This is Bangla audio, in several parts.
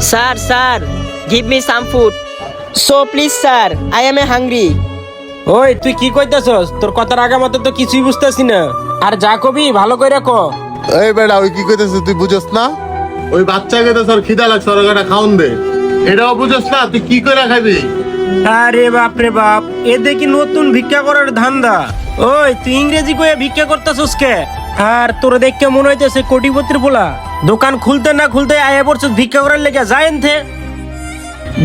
Sir, give me some food. So please, sir, I am hungry. ওই তুই কি কইতাছস? তোর কথার আগা মতো তো কিছুই বুঝতাছি না। আর যা কবি ভালো কইরা ক। এই বেটা ওই কি কইতেছিস তুই বুঝছ না? ওই বাচ্চাকে তো তোর খিদা লাগছে ওর একটা খাওন দে। এটাও বুঝছ না তুই কি করে খাবি? আরে বাপ রে বাপ, এ দেখি নতুন ভিক্ষা করার ধান্দা। ওই তুই ইংরেজি কইয়া ভিক্ষা করতাছস কে? আর তোর দেখে মনে হইতেছে কোটিপতির পোলা। দোকান খুলতে না খুলতে আয়া পড়ছস ভিক্ষা করার লেগে, যায় এনথে।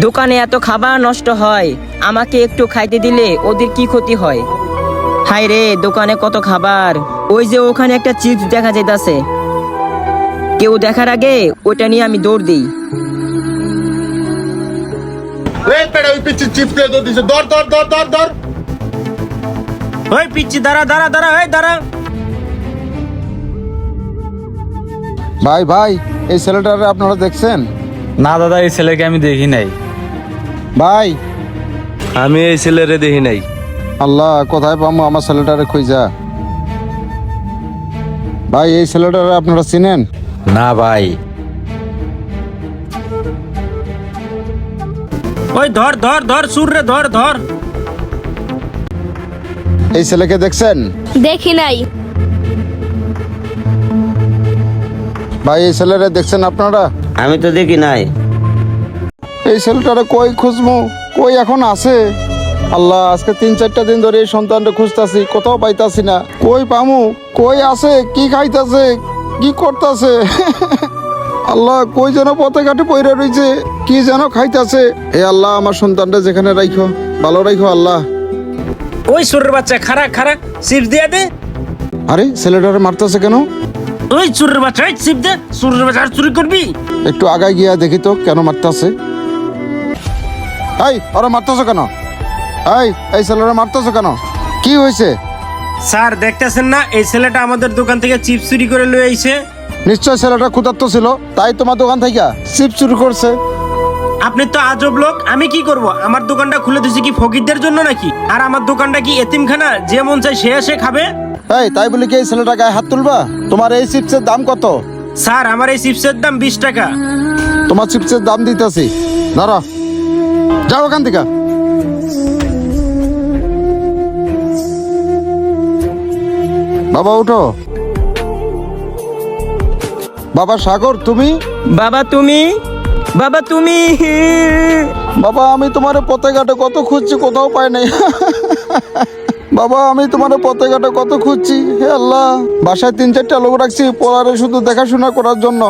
দোকানে এত খাবার নষ্ট হয়, আমাকে একটু খাইতে দিলে ওদের কি ক্ষতি হয়? হায় রে, দোকানে কত খাবার। ওই যে ওখানে একটা চিপস দেখা যাইতাছে, কেউ দেখার আগে ওটা নিয়ে আমি দৌড় দিই। এই বেটা ওই পিচ্ছি চিপস দিয়ে দৌড় দিছে। ধর। ওই পিচ্ছি দাঁড়া, এই দাঁড়া। ভাই এই ছেলেটারে আপনারা দেখছেন? না দাদা, এই ছেলেকে আমি দেখি নাই। ভাই আমি এই ছেলেরে দেখি নাই। আল্লাহ, কোথায় পাবো আমার ছেলেটারে খুঁজা? ভাই এই ছেলেটারে আপনারা চিনেন? না ভাই। ওই ধর সুর রে, ধর। এই ছেলেকে দেখছেন? দেখি নাই। ভাই এই ছেলেরে দেখছেন আপনারা? আমি তো দেখি নাই। এই ছেলেটারে কই খুঁজবো, কই এখন আছে? আল্লাহ, আজকে 3-4টা দিন ধরে এই সন্তানটা খুঁজতাছি, কোথাও পাইতাছি না। কই পামু? কই আছে? কি খাইতাছে? কি করতাছে? আল্লাহ, কই যেন পথে ঘাটে পইরা রইছে, কি যেন খাইতাছে। এ আল্লাহ, আমার সন্তানটা যেখানে রাইখো, ভালো রাইখো আল্লাহ। ওই সুরের বাচ্চা, খারা চিপস দিয়ে দে। আরে ছেলেটারে মারতাছে কেন? ওই সুরের বাচ্চা, ওই চিপস দে। সুরের বাচ্চা আর চুরি করবি? একটু আগায় গিয়া দেখি তো কেন মারতাছে। এই ওরা মারতাছো কেন? এই ছেলেরা মারতাছো কেন? কি হয়েছে? স্যার দেখতেছেন না, এই ছেলেটা আমাদের দোকান থেকে চিপস চুরি করে লয়ে আইছে। নিশ্চয় ছেলেটা ক্ষুধার্ত ছিল, তাই তোমার দোকান থেকে চিপস চুরি করছে। আপনি তো আজব লোক। আমি কি করব? আমার দোকানটা খুলে দিছি কি ফকিরদের জন্য নাকি? আর আমার দোকানটা কি এতিমখানা যে মন চায় সে এসে খাবে? এই তাই বলে কি এই ছেলেটা গায়ে হাত তুলবা? তোমার এই চিপসের দাম কত? স্যার আমার এই চিপসের দাম 20 টাকা। তোমার চিপসের দাম দিতেছি, ধরো, যাও ওখান থেকে। বাবা উঠো। বাবা সাগর, তুমি? বাবা তুমি বাবা আমি তোমার পথে ঘাটে কত খুঁজছি, কোথাও পাই নাই। বাবা আমি তোমার পথে ঘাটে কত খুঁজছি। হে আল্লাহ, বাসায় 3-4টা লোক রাখছি পোলারে শুধু দেখাশোনা করার জন্য।